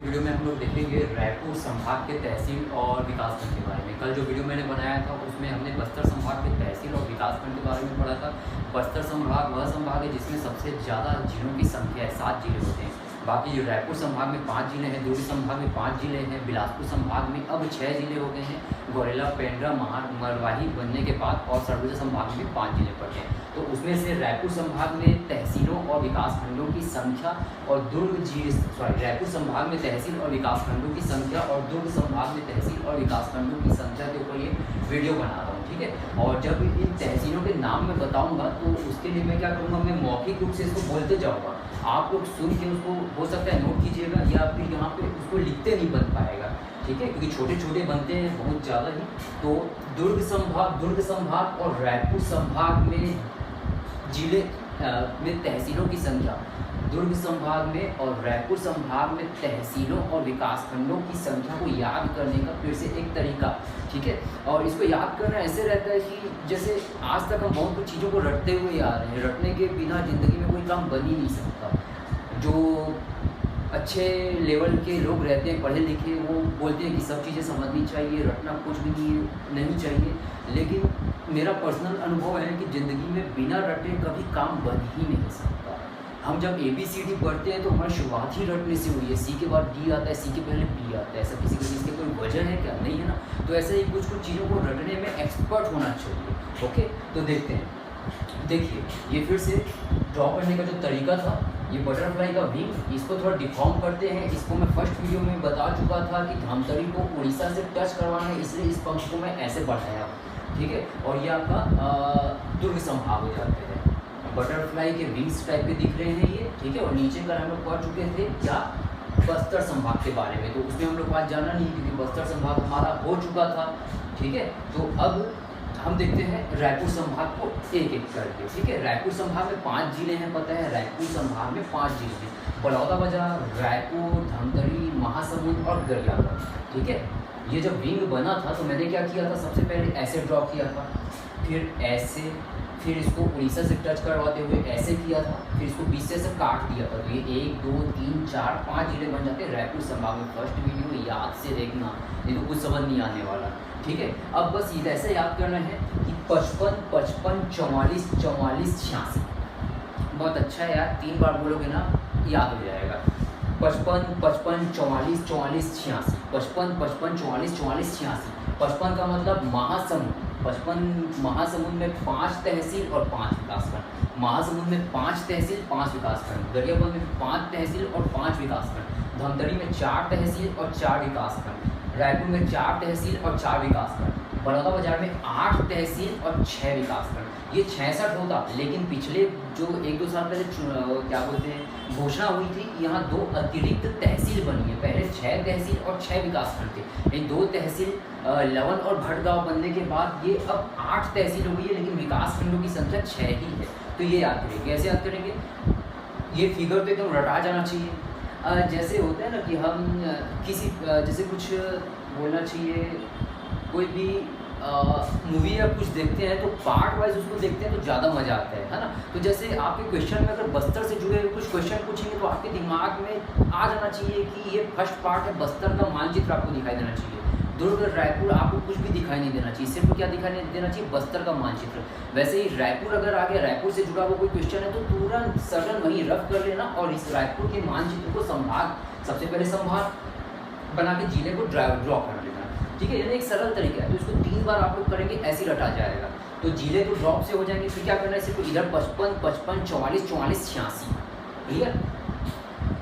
Video में हम लोग देखेंगे रायपुर संभाग के तहसील और विकासखंड के बारे में। कल जो वीडियो मैंने बनाया था उसमें हमने बस्तर संभाग के तहसील और विकासखंड के बारे में पढ़ा था। बस्तर संभाग वह संभाग है जिसमें सबसे ज़्यादा जिलों की संख्या है, 7 जिले होते हैं। बाकी जो रायपुर संभाग में 5 जिले हैं, दुर्ग संभाग में 5 जिले हैं, बिलासपुर संभाग में अब 6 जिले हो गए हैं। गौरेला, पेंड्रा, मरवाही बनने के बाद और सरगुजा संभाग में 5 जिले पड़ते हैं। तो उसमें से रायपुर संभाग में तहसीलों और विकासखंडों की संख्या और रायपुर संभाग में तहसील और विकासखंडों की संख्या और दुर्ग संभाग में तहसील और विकासखंडों की संख्या के ऊपर ये वीडियो बना रहा हूँ, ठीक है। और जब इन तहसीलों के नाम मैं बताऊँगा तो उसके लिए मैं क्या करूँगा, मैं मौखिक रूप से इसको बोलते जाऊँगा, आप लोग सुन के उसको हो सकता है नोट कीजिएगा या फिर यहाँ पे उसको लिखते नहीं बन पाएगा, ठीक है, क्योंकि छोटे छोटे बनते हैं बहुत ज़्यादा ही। तो दुर्ग संभाग और रायपुर संभाग में जिले में तहसीलों की संख्या, दुर्ग संभाग में और रायपुर संभाग में तहसीलों और विकासखंडों की संख्या को याद करने का फिर से एक तरीका, ठीक है। और इसको याद करना ऐसे रहता है कि जैसे आज तक हम बहुत कुछ चीज़ों को रटते हुए आ रहे हैं, रटने के बिना ज़िंदगी में कोई काम बन ही नहीं सकता। जो अच्छे लेवल के लोग रहते हैं, पढ़े लिखे, वो बोलते हैं कि सब चीज़ें समझनी चाहिए, रटना कुछ भी नहीं चाहिए। लेकिन मेरा पर्सनल अनुभव है कि ज़िंदगी में बिना रटे कभी काम बन ही नहीं सकता। हम जब ABCD पढ़ते हैं तो हमारी शुरुआत ही रटने से हुई है। C के बाद D आता है, C के पहले P आता है। ऐसा किसी की कोई वजह है क्या? नहीं है ना। तो ऐसे ही कुछ चीज़ों को रटने में एक्सपर्ट होना चाहिए। ओके, तो देखते हैं। देखिए, ये फिर से ड्रॉ करने का जो तरीका था, ये बटरफ्लाई का विंग, इसको थोड़ा डिफॉर्म करते हैं। इसको मैं फर्स्ट वीडियो में बता चुका था कि धमतरी को उड़ीसा से टच करवाना है, इसलिए इस पंख को मैं ऐसे बढ़ाया, ठीक है। और ये आपका दुर्ग संभाग हो जाते हैं। बटरफ्लाई के विंग्स टाइप के दिख रहे हैं ये, ठीक है। और नीचे का हम लोग पढ़ चुके थे क्या, बस्तर संभाग के बारे में, तो उसमें हम लोग आज जाना नहीं क्योंकि बस्तर संभाग हमारा हो चुका था, ठीक है। तो अब हम देखते हैं रायपुर संभाग को एक एक करके, ठीक है। रायपुर संभाग में 5 जिले हैं, पता है, रायपुर संभाग में 5 जिले हैं, बलौदाबाजार, रायपुर, धमतरी, महासमुंद और गरियाबंद, ठीक है। ये जब विंग बना था तो मैंने क्या किया था, सबसे पहले ऐसे ड्रॉ किया था, फिर ऐसे, फिर इसको उड़ीसा से टच करवाते हुए ऐसे किया था, फिर इसको बीच से काट दिया था। तो ये 1 2 3 4 5 जिले बन जाते हैं रायपुर संभाग में। फर्स्ट वीडियो याद से देखना, नहीं तो कुछ समझ नहीं आने वाला, ठीक है। अब बस ये ऐसे याद करना है कि 55 55 44 44 86, बहुत अच्छा है यार, 3 बार बोलोगे ना याद हो जाएगा। 55 55 44 44 86, 55 55 44 44 86। 55 का मतलब महासमुंद, 55 महासमुंद में 5 तहसील और 5 विकासखंड, महासमुंद में 5 तहसील 5 विकासखंड, गरियाबंद में 5 तहसील और 5 विकासखंड, धमतरी में 4 तहसील और 4 विकासखंड, रायपुर में 4 तहसील और 4 विकासखंड, बलौदाबाजार में 8 तहसील और 6 विकासखंड। ये 66 होता, लेकिन पिछले जो 1-2 साल पहले क्या बोलते हैं घोषणा हुई थी, यहाँ 2 अतिरिक्त तहसील बनी है। पहले 6 तहसील और 6 विकासखंड थे, इन 2 तहसील लवन और भटगांव बनने के बाद ये अब 8 तहसील हो गई है, लेकिन विकासखंडों की संख्या 6 ही है। तो ये याद करेंगे, कैसे याद करेंगे, ये फिगर तो एकदम रटा जाना चाहिए। जैसे होता है ना कि हम किसी जैसे कुछ बोलना चाहिए, कोई भी मूवी या कुछ देखते हैं तो पार्ट वाइज उसको देखते हैं तो ज़्यादा मज़ा आता है ना। तो जैसे आपके क्वेश्चन में अगर बस्तर से जुड़े हुए कुछ क्वेश्चन पूछेंगे तो आपके दिमाग में आ जाना चाहिए कि ये फर्स्ट पार्ट है, बस्तर का मानचित्र आपको दिखाई देना चाहिए। दुर्ग, रायपुर आपको कुछ भी दिखाई नहीं देना चाहिए, सिर्फ क्या दिखाई नहीं देना चाहिए, बस्तर का मानचित्र। वैसे ही रायपुर अगर आ गया, रायपुर से जुड़ा हुआ कोई क्वेश्चन है तो तुरंत सडन वहीं रफ कर लेना और इस रायपुर के मानचित्र को संभाग, सबसे पहले संभाग बना के जिले को ड्रॉ कर लेना, ठीक है। यानी एक सरल तरीका है। तो इसको 3 बार आप लोग करेंगे, ऐसे ही रटा जाएगा। तो जिले तो ड्रॉप से हो जाएंगे, फिर क्या करना है, सिर्फ इधर 55 55 44 44 86, क्लियर।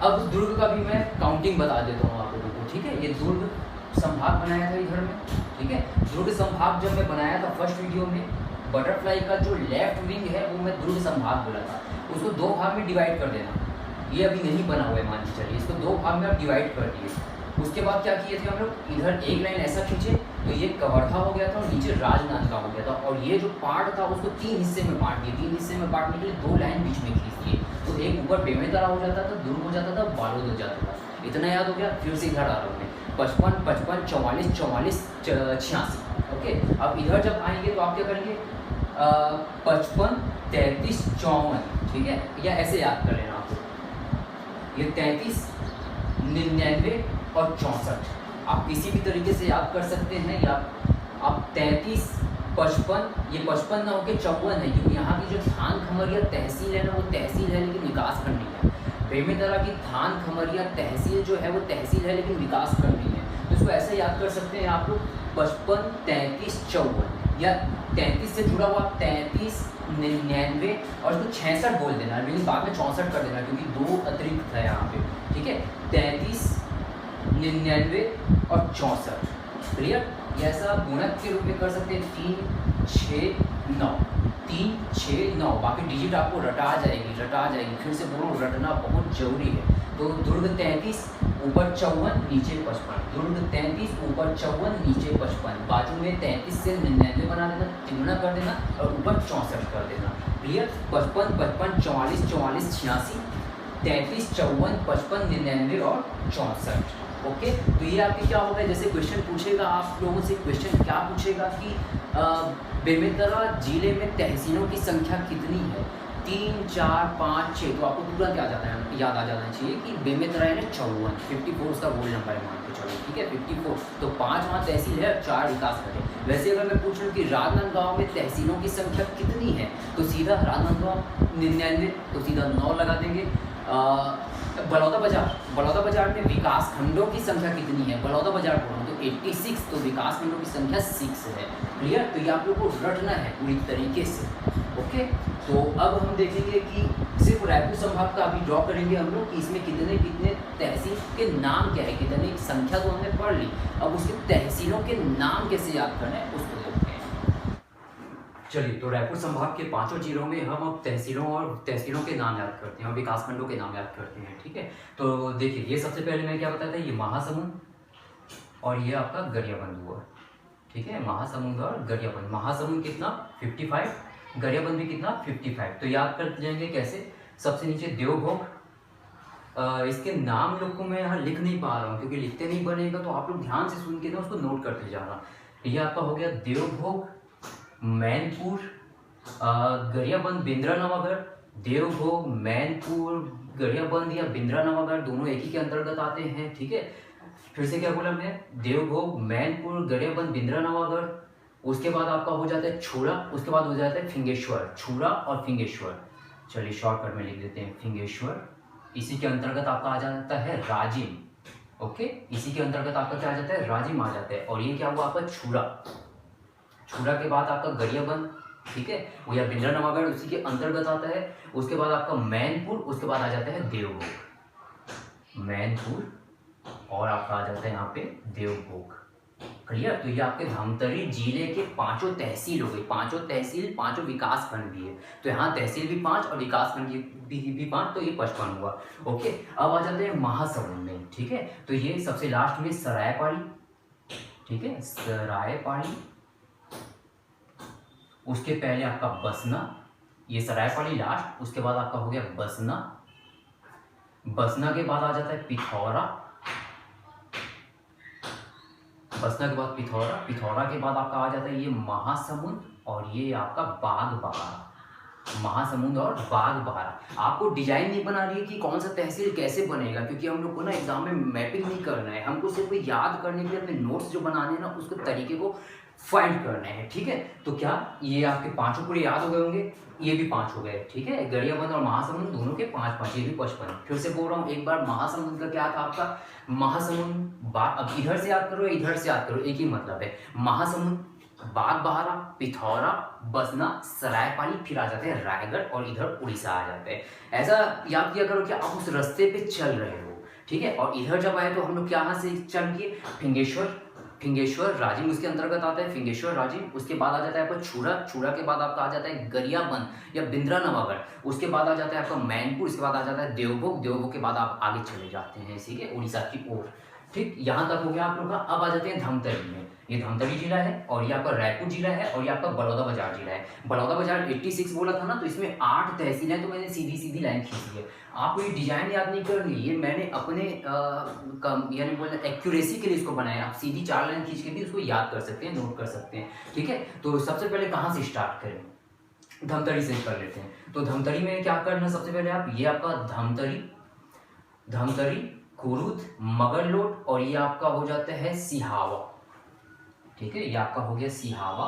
अब दुर्ग का भी मैं काउंटिंग बता देता हूँ आप लोगों को, ठीक है। ये दुर्ग संभाग बनाया था इधर में, ठीक है। दुर्ग संभाग जब मैं बनाया था फर्स्ट वीडियो में, बटरफ्लाई का जो लेफ्ट विंग है वो मैं दुर्ग संभाग बोला था, उसको 2 भाग में डिवाइड कर देना। ये अभी नहीं बना हुआ है, मान के चलिए, इसको 2 भाग में आप डिवाइड कर दिए। उसके बाद क्या किए थे हम लोग, इधर एक लाइन ऐसा खींचे तो ये कवर्धा हो गया था और नीचे राजनांदगांव हो गया था, और ये जो पार्ट था उसको 3 हिस्से में बांट दिए। 3 हिस्से में बांटने के लिए 2 लाइन बीच में खींच दिए, तो एक ऊपर बेमेतरा हो जाता था, दुर्ग हो जाता था, बालोद हो जाता था। इतना याद हो गया, फिर से इधर आ रहा हूँ 55 55 44 44 86, ओके। अब इधर जब आएंगे तो आप क्या करेंगे, 55 33 54, ठीक है, या ऐसे याद कर लेना आपको, ये 33 99 और 64। आप किसी भी तरीके से याद कर सकते हैं, या आप 33, 55, ये 55 ना होकर 54 है, क्योंकि यहाँ की जो थान खमरिया तहसील है ना, वो तहसील है लेकिन विकास खंड नहीं है। बेमेतरा की थान खमरिया तहसील जो है वो तहसील है लेकिन विकास खंड नहीं है। तो इसको ऐसे याद कर सकते हैं आप लोग 55, 33, 54, या 33 से जुड़ा हुआ 33, 99 और इसको 66 बोल देना, लेकिन बाद में 64 कर देना क्योंकि 2 अतिरिक्त है यहाँ पे, ठीक है। 33, 99 और 64, क्लियर। ये ऐसा गुणक के रूप में कर सकते हैं 3, 6, 9, 3, 6, 9। बाकी डिजिट आपको रटा जाएगी। फिर से बोलो, रटना बहुत जरूरी है। तो दुर्ग 33 ऊपर 54 नीचे 55, दुर्ग 33 ऊपर 54 नीचे 55, बाजू में 33 से 99 बना देना, तिगुना कर देना और ऊपर 64 कर देना, क्लियर। 55, 55, 44, 44, 86, 33, 54, 55, 99 और 64। ओके, तो ये आपके क्या होगा, जैसे क्वेश्चन पूछेगा आप लोगों से, क्वेश्चन क्या पूछेगा कि बेमेतरा जिले में तहसीलों की संख्या कितनी है, 3, 4, 5, 6। तो आपको तुरंत याद आ जाना चाहिए कि बेमेतरा है ना 54, 54 उसका रोल नंबर है, मान के चलो, ठीक है 54। तो 5 वहाँ तहसील है और 4 विकास खंड है। वैसे अगर मैं पूछ लूँ कि राजनांदगांव में तहसीलों की संख्या कितनी है, तो सीधा राजनांदगांव 99, तो सीधा 9 लगा देंगे। बड़ौदा बाजार में विकास खंडों की संख्या कितनी है, बड़ौदा बाजार बोल रहा हूँ, तो 86, तो विकास खंडों की संख्या 6 है, क्लियर। तो ये आप लोग को रटना है पूरी तरीके से, ओके। तो अब हम देखेंगे कि सिर्फ रायपुर संभाग का अभी ड्रॉ करेंगे हम लोग कि इसमें कितने कितने तहसील के नाम क्या है, कितने संख्या तो हमने पढ़ ली, अब उसके तहसीलों के नाम कैसे याद करना है उसको देखते हैं। चलिए, तो रायपुर संभाग के 5 जिलों में हम अब तहसीलों के नाम याद करते हैं और विकासखंडों के नाम याद करते हैं, ठीक है। तो देखिए, ये सबसे पहले मैं क्या बताया था, ये महासमुंद और ये आपका गरियाबंद हुआ, ठीक है। महासमुंद और गरियाबंद, महासमुंद कितना 55, गरियाबंद भी कितना 55। तो याद कर जाएंगे कैसे, सबसे नीचे देवभोग, इसके नाम लोग को मैं यहाँ लिख नहीं पा रहा हूँ क्योंकि लिखते नहीं बनेगा, तो आप लोग ध्यान से सुन के ना उसको नोट करते जाना। ये आपका हो गया देवभोग, मैनपुर, गरियाबंद, बिंद्रा नवागढ़। देवभोग, मैनपुर, गरियाबंद या बिंद्रा नवागढ़ दोनों एक ही के अंतर्गत आते हैं, ठीक है। फिर से क्या बोला मैं, देवभोग, मैनपुर, गरियाबंद, बिंद्रा नवागढ़। उसके बाद आपका हो जाता है छुरा, उसके बाद हो जाता है फिंगेश्वर, छुरा और फिंगेश्वर। चलिए शॉर्टकट में लिख देते हैं फिंगेश्वर। इसी के अंतर्गत आपका आ जाता है राजिम, ओके। इसी के अंतर्गत आपका क्या आ जाता है, राजिम आ जाता है। और ये क्या हुआ आपका छुरा, छुरा के बाद आपका गरियाबंद, ठीक है, वो या बिंद्रा नवागढ़ उसी के अंतर्गत आता है। उसके बाद आपका मैनपुर, उसके बाद आ जाता है देवभोग, मैनपुर और आपका आ जाता है यहाँ पे देवभोग, क्लियर। तो ये आपके धमतरी जिले के 5 तहसील हो गई, 5 तहसील, 5 विकास खंड भी है। तो यहाँ तहसील भी 5 और विकास खंड भी 5, तो ये 55 हुआ, ओके। अब आ जाते हैं महासमुंद में, ठीक है। तो ये सबसे लास्ट में सरायपाली, ठीक है, सरायपाली। उसके पहले आपका बसना, ये सरायपाली लास्ट, उसके बाद आपका हो गया बसना। बसना के बाद आ जाता है पिथौरा, बसना के बाद पिथौरा, पिथौरा के बाद आपका आ जाता है ये महासमुंद और ये आपका बागबाहरा, महासमुंद और बागबाहरा। आपको डिजाइन नहीं बना रही है कि कौन सा तहसील कैसे बनेगा, क्योंकि हम लोग को ना एग्जाम में मैपिंग नहीं करना है, हमको सिर्फ याद करने के लिए अपने नोट्स जो बनाने हैं ना उसके तरीके को फाइंड करना है, ठीक है। तो क्या ये आपके 5 पूरे याद हो गए होंगे, ये भी 5 हो गए, ठीक है। गरियाबंद और महासमुंद दोनों के 5-5, ये भी 55। फिर से बोल रहा हूँ एक बार, महासमुंद का क्या था आपका, महासमुंद अब इधर से याद करो, इधर से याद करो, एक ही मतलब है। महासमुंद, बागबाहरा, पिथौरा, बसना, सरायपाली, फिर आ जाते हैं रायगढ़ और इधर उड़ीसा आ जाते हैं। ऐसा याद किया करो कि आप उस रास्ते पे चल रहे हो, ठीक है। और इधर जब आए तो हम लोग यहाँ से चल किए फिंगेश्वर राजिम उसके अंतर्गत आता है, फिंगेश्वर राजिम। उसके बाद आ जाता है आपका छुरा, छुरा के बाद आपका आ जाता है गरियाबंद या बिंद्रा नवागढ़। उसके बाद आ जाता है आपका मैनपुर, इसके बाद आ जाता है देवभोग, देवभोग के बाद आप आगे चले जाते हैं इसी के उड़ीसा की ओर, ठीक। यहाँ तक हो गया आप लोग का। अब आ जाते हैं धमतरी में, ये धमतरी जिला है और ये आपका रायपुर जिला है और ये आपका बड़ौदा बाजार जिला है। बड़ौदा बाजार 86 बोला था ना, तो इसमें 8 तहसील है, तो मैंने सीधी सीधी लाइन खींची है। आपको ये डिजाइन याद नहीं करनी, ये मैंने अपने यानी बोलते एक्यूरेसी के लिए इसको बनाया। आप सीधी 4 लाइन खींच के भी उसको याद कर सकते हैं, नोट कर सकते हैं, ठीक है। तो सबसे पहले कहाँ से स्टार्ट करें, धमतरी से कर लेते हैं। तो धमतरी में क्या करना, सबसे पहले आप ये आपका धमतरी कुरुद, मगरलोड, और ये आपका हो जाता है सिहावा। ठीक है, ये आपका हो गया सिहावा,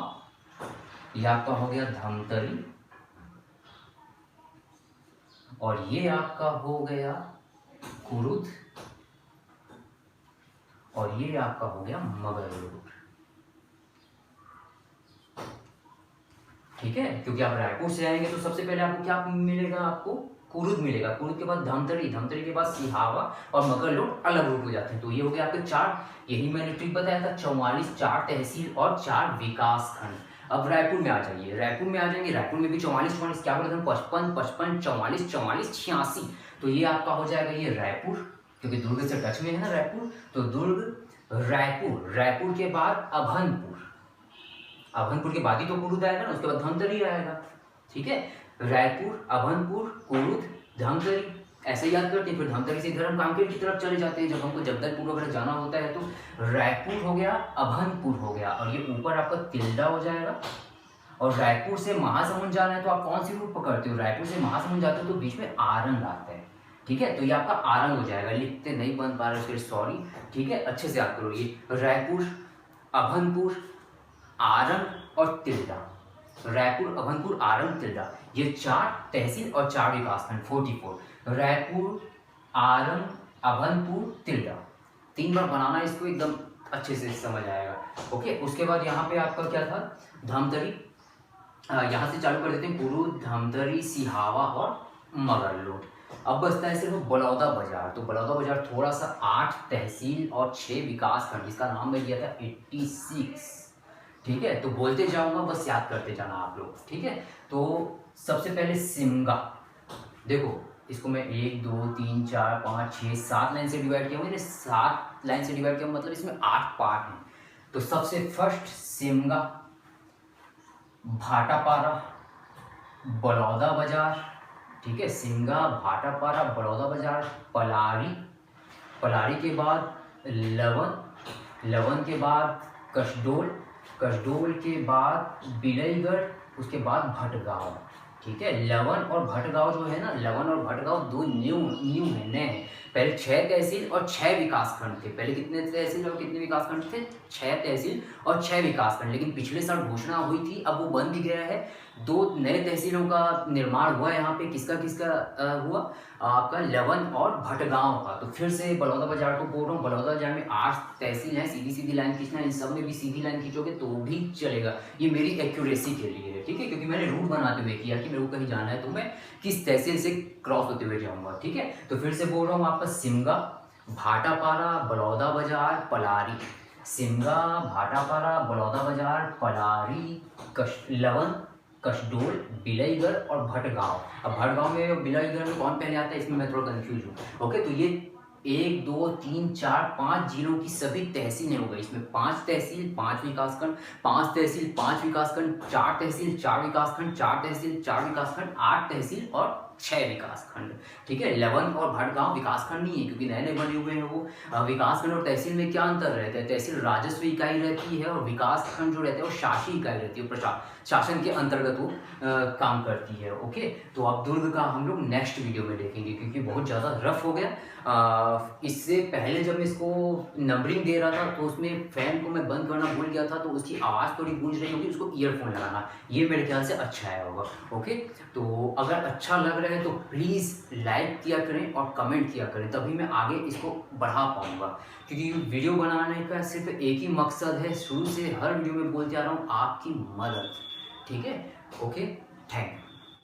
ये आपका हो गया धमतरी, और ये आपका हो गया कुरुद, और ये आपका हो गया मगरलोड। ठीक है, क्योंकि आप रायपुर से आएंगे तो सबसे पहले आपको क्या मिलेगा, आपको कुरुद मिलेगा, कुरुद के बाद धमतरी, धमतरी के बाद सिहावा और मगरलोड अलग रूट हो जाते हैं। तो ये हो गया आपके 4, यही मैंने ट्रिक बताया था, 44, 4 तहसील और 4 विकास खंड। अब रायपुर में आ जाइए, रायपुर में आ जाएंगे, रायपुर में भी 44 क्या बोले थे, 55, 55, 44, 44, 86। तो ये आपका हो जाएगा ये रायपुर, क्योंकि दुर्ग से टच में है ना रायपुर, तो दुर्ग, रायपुर, रायपुर के बाद अभनपुर, अभनपुर के बाद ही तो कुरुद आएगा ना, उसके बाद धमतरी आएगा। ठीक है, रायपुर, अभनपुर, कुरुद, धमतरी, ऐसे याद करते हैं। फिर धमतरी से इधर हम कांकेर की तरफ चले जाते हैं, जब हमको जगदलपुर वगैरह जाना होता है। तो रायपुर हो गया, अभनपुर हो गया, और ये ऊपर आपका तिल्दा हो जाएगा। और रायपुर से महासमुंद जाना है तो आप कौन सी रूट पकड़ते हो, रायपुर से महासमुंद जाते हो तो बीच में आरंग आता है। ठीक है, तो ये आपका आरंग हो जाएगा, लिखते नहीं बन पा रहे फिर सॉरी। ठीक है, अच्छे से याद करो, ये रायपुर, अभनपुर, आरंग और तिल्दा, रायपुर, अभनपुर, आरंग, तिल्दा, ये 4 तहसील और 4 विकासखंड, 44। रायपुर, आरंग, अभनपुर, तिल्दा, 3 बार बनाना, इसको एकदम अच्छे से समझ आएगा। ओके, उसके बाद यहाँ पे आपका क्या था, धमतरी, यहाँ से चालू कर देते हैं, कुरुद, धमतरी, सिहावा और मगरलोड। अब बचता है सिर्फ बलौदा बाजार। तो बलौदा बाजार थोड़ा सा 8 तहसील और 6 विकास खंड, जिसका नाम मैं दिया था 86। ठीक है, तो बोलते जाऊंगा, बस याद करते जाना आप लोग। ठीक है, तो सबसे पहले सिमगा, देखो इसको मैं 1 2 3 4 5 6 7 लाइन से डिवाइड किया, मैंने 7 लाइन से डिवाइड किया, मतलब इसमें 8 पार्ट हैं। तो सबसे फर्स्ट सिमगा, भाटापारा, बलौदा बाजार। ठीक है, सिमगा, भाटापारा, बलौदा बाजार, पलारी, पलारी के बाद लवन, लवन के बाद कसडोल, कसडोल के बाद बिलईगढ़, उसके बाद भटगांव। ठीक है, लवन और भटगांव जो है ना, लवन और भटगांव 2 न्यू है, नए हैं। पहले 6 तहसील और 6 विकासखंड थे। पहले कितने तहसील और कितने विकासखंड थे, 6 तहसील और 6 विकासखंड। लेकिन पिछले साल घोषणा हुई थी, अब वो बन भी गया है। 2 नए तहसीलों का निर्माण हुआ है यहाँ पे, किसका किसका हुआ, आपका लवन और भटगांव का। तो फिर से बलौदा बाजार को बोल रहा हूँ, बलौदा बाजार में 8 तहसील हैं, सीधी सीधी लाइन खींचना है, इन सब में भी सीधी लाइन खींचोगे तो भी चलेगा। ये मेरी एक्यूरेसी के लिए है, ठीक है, क्योंकि मैंने रूट बनाते हुए किया कि मेरे को कहीं जाना है तो मैं किस तहसील से क्रॉस होते हुए जाऊँगा। ठीक है, तो फिर से बोल रहा हूँ आपका सिमगा, भाटापारा, बलौदा बाजार, पलारी, सिमगा, भाटापारा, बलौदा बाजार, पलारी, लवन, कसडोल, बिलईगढ़ और भटगांव। अब भटगांव में बिलईगढ़ में कौन पहले आता है, इसमें मैं थोड़ा कंफ्यूज हूँ। ओके, तो ये 1 2 3 4 5 जिलों की सभी तहसीलें हो गई। इसमें 5 तहसील 5 विकासखंड, 5 तहसील 5 विकासखंड, 4 तहसील 4 विकासखंड, 4 तहसील 4 विकासखंड, 8 तहसील और 6 विकासखंड। ठीक है, लवन और भटगांव विकासखंड नहीं है, क्योंकि नए नए बने हुए हैं वो। विकासखंड और तहसील में क्या अंतर रहता है, तहसील राजस्व इकाई रहती है और विकासखंड जो रहते हैं वो शासी इकाई रहती है, शासन के अंतर्गत वो काम करती है। ओके, तो अब दुर्ग का हम लोग नेक्स्ट वीडियो में देखेंगे, क्योंकि बहुत ज़्यादा रफ हो गया। इससे पहले जब मैं इसको नंबरिंग दे रहा था तो उसमें फैन को मैं बंद करना भूल गया था, तो उसकी आवाज़ थोड़ी गूंज रही होगी, उसको ईयरफोन लगाना, ये मेरे ख्याल से अच्छा आया होगा। ओके, तो अगर अच्छा लग रहा है तो प्लीज़ लाइक किया करें और कमेंट किया करें, तभी मैं आगे इसको बढ़ा पाऊँगा। क्योंकि वीडियो बनाने का सिर्फ एक ही मकसद है, शुरू से हर वीडियो में बोलते आ रहा हूँ, आपकी मदद। ठीक है, ओके, थैंक यू।